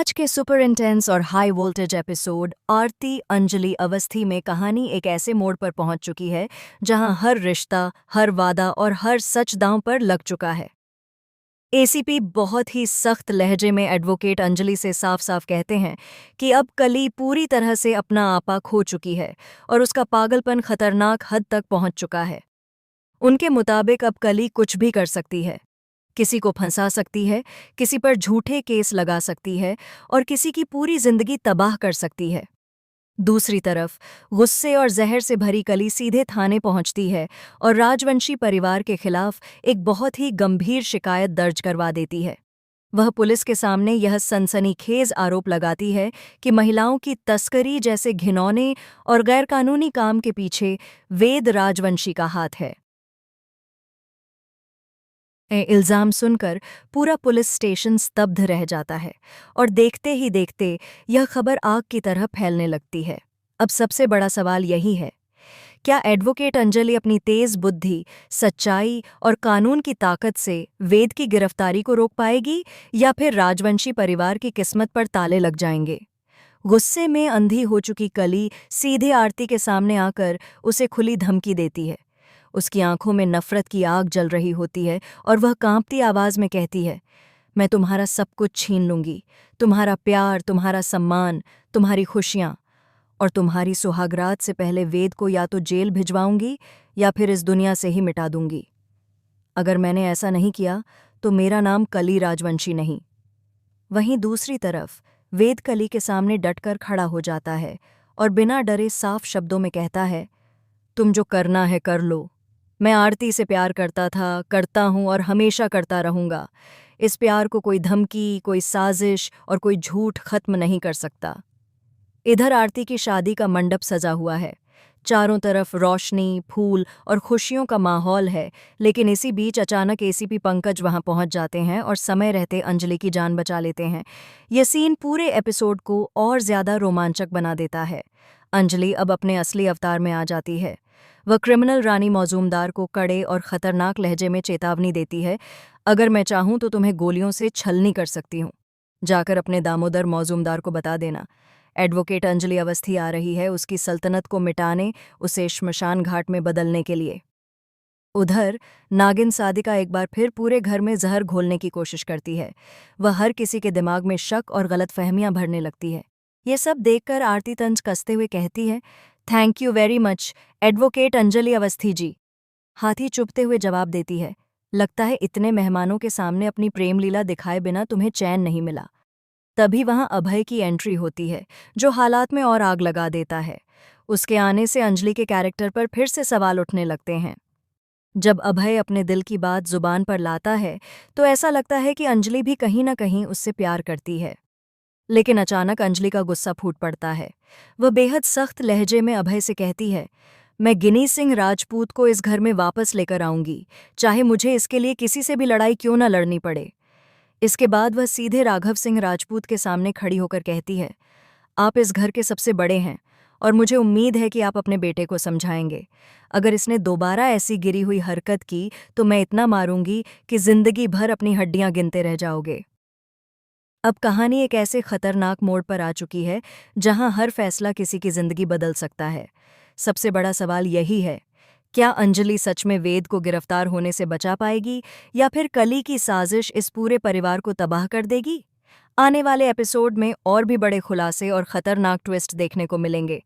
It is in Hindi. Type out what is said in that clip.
आज के सुपर इंटेंस और हाई वोल्टेज एपिसोड आरती अंजलि अवस्थी में कहानी एक ऐसे मोड़ पर पहुंच चुकी है जहां हर रिश्ता, हर वादा और हर सच दांव पर लग चुका है। एसीपी बहुत ही सख्त लहजे में एडवोकेट अंजलि से साफ साफ कहते हैं कि अब कली पूरी तरह से अपना आपा खो चुकी है और उसका पागलपन खतरनाक हद तक पहुंच चुका है। उनके मुताबिक अब कली कुछ भी कर सकती है, किसी को फंसा सकती है, किसी पर झूठे केस लगा सकती है और किसी की पूरी जिंदगी तबाह कर सकती है। दूसरी तरफ गुस्से और जहर से भरी कली सीधे थाने पहुंचती है और राजवंशी परिवार के खिलाफ एक बहुत ही गंभीर शिकायत दर्ज करवा देती है। वह पुलिस के सामने यह सनसनीखेज आरोप लगाती है कि महिलाओं की तस्करी जैसे घिनौने और गैरकानूनी काम के पीछे वेद राजवंशी का हाथ है। इल्जाम सुनकर पूरा पुलिस स्टेशन स्तब्ध रह जाता है और देखते ही देखते यह खबर आग की तरह फैलने लगती है। अब सबसे बड़ा सवाल यही है, क्या एडवोकेट अंजलि अपनी तेज बुद्धि, सच्चाई और कानून की ताकत से वेद की गिरफ्तारी को रोक पाएगी या फिर राजवंशी परिवार की किस्मत पर ताले लग जाएंगे? गुस्से में अंधी हो चुकी कली सीधे आरती के सामने आकर उसे खुली धमकी देती है। उसकी आंखों में नफरत की आग जल रही होती है और वह कांपती आवाज में कहती है, मैं तुम्हारा सब कुछ छीन लूंगी, तुम्हारा प्यार, तुम्हारा सम्मान, तुम्हारी खुशियां, और तुम्हारी सुहागरात से पहले वेद को या तो जेल भिजवाऊंगी या फिर इस दुनिया से ही मिटा दूंगी। अगर मैंने ऐसा नहीं किया तो मेरा नाम कली राजवंशी नहीं। वहीं दूसरी तरफ वेद कली के सामने डटकर खड़ा हो जाता है और बिना डरे साफ शब्दों में कहता है, तुम जो करना है कर लो। मैं आरती से प्यार करता था, करता हूं और हमेशा करता रहूंगा। इस प्यार को कोई धमकी, कोई साजिश और कोई झूठ खत्म नहीं कर सकता। इधर आरती की शादी का मंडप सजा हुआ है। चारों तरफ रोशनी, फूल और खुशियों का माहौल है, लेकिन इसी बीच अचानक एसीपी पंकज वहां पहुंच जाते हैं और समय रहते अंजलि की जान बचा लेते हैं। यह सीन पूरे एपिसोड को और ज्यादा रोमांचक बना देता है। अंजलि अब अपने असली अवतार में आ जाती है। वह क्रिमिनल रानी मौजूमदार को कड़े और खतरनाक लहजे में चेतावनी देती है, अगर मैं चाहूं तो तुम्हें गोलियों से छलनी कर सकती हूं। जाकर अपने दामोदर मौजूमदार को बता देना, एडवोकेट अंजलि अवस्थी आ रही है उसकी सल्तनत को मिटाने, उसे श्मशान घाट में बदलने के लिए। उधर नागिन सादिका एक बार फिर पूरे घर में जहर घोलने की कोशिश करती है। वह हर किसी के दिमाग में शक और गलतफहमियां भरने लगती है। ये सब देखकर आरती तंज कसते हुए कहती है, thank you very much advocate Anjali Awasthi ji. हाथी चुभते हुए जवाब देती है, लगता है इतने मेहमानों के सामने अपनी प्रेम लीला दिखाए बिना तुम्हें चैन नहीं मिला। तभी वहां अभय की एंट्री होती है, जो हालात में और आग लगा देता है। उसके आने से अंजलि के कैरेक्टर पर फिर से सवाल उठने लगते हैं। जब अभय अपने दिल की बात जुबान पर लाता है तो ऐसा लगता है कि अंजलि भी कहीं न कहीं उससे प्यार करती है। लेकिन अचानक अंजलि का गुस्सा फूट पड़ता है। वह बेहद सख्त लहजे में अभय से कहती है, मैं गिनी सिंह राजपूत को इस घर में वापस लेकर आऊंगी, चाहे मुझे इसके लिए किसी से भी लड़ाई क्यों न लड़नी पड़े। इसके बाद वह सीधे राघव सिंह राजपूत के सामने खड़ी होकर कहती है, आप इस घर के सबसे बड़े हैं और मुझे उम्मीद है कि आप अपने बेटे को समझाएंगे। अगर इसने दोबारा ऐसी गिरी हुई हरकत की तो मैं इतना मारूंगी कि जिंदगी भर अपनी हड्डियां गिनते रह जाओगे। अब कहानी एक ऐसे खतरनाक मोड़ पर आ चुकी है जहां हर फैसला किसी की जिंदगी बदल सकता है। सबसे बड़ा सवाल यही है, क्या अंजलि सच में वेद को गिरफ्तार होने से बचा पाएगी या फिर कली की साजिश इस पूरे परिवार को तबाह कर देगी? आने वाले एपिसोड में और भी बड़े खुलासे और खतरनाक ट्विस्ट देखने को मिलेंगे।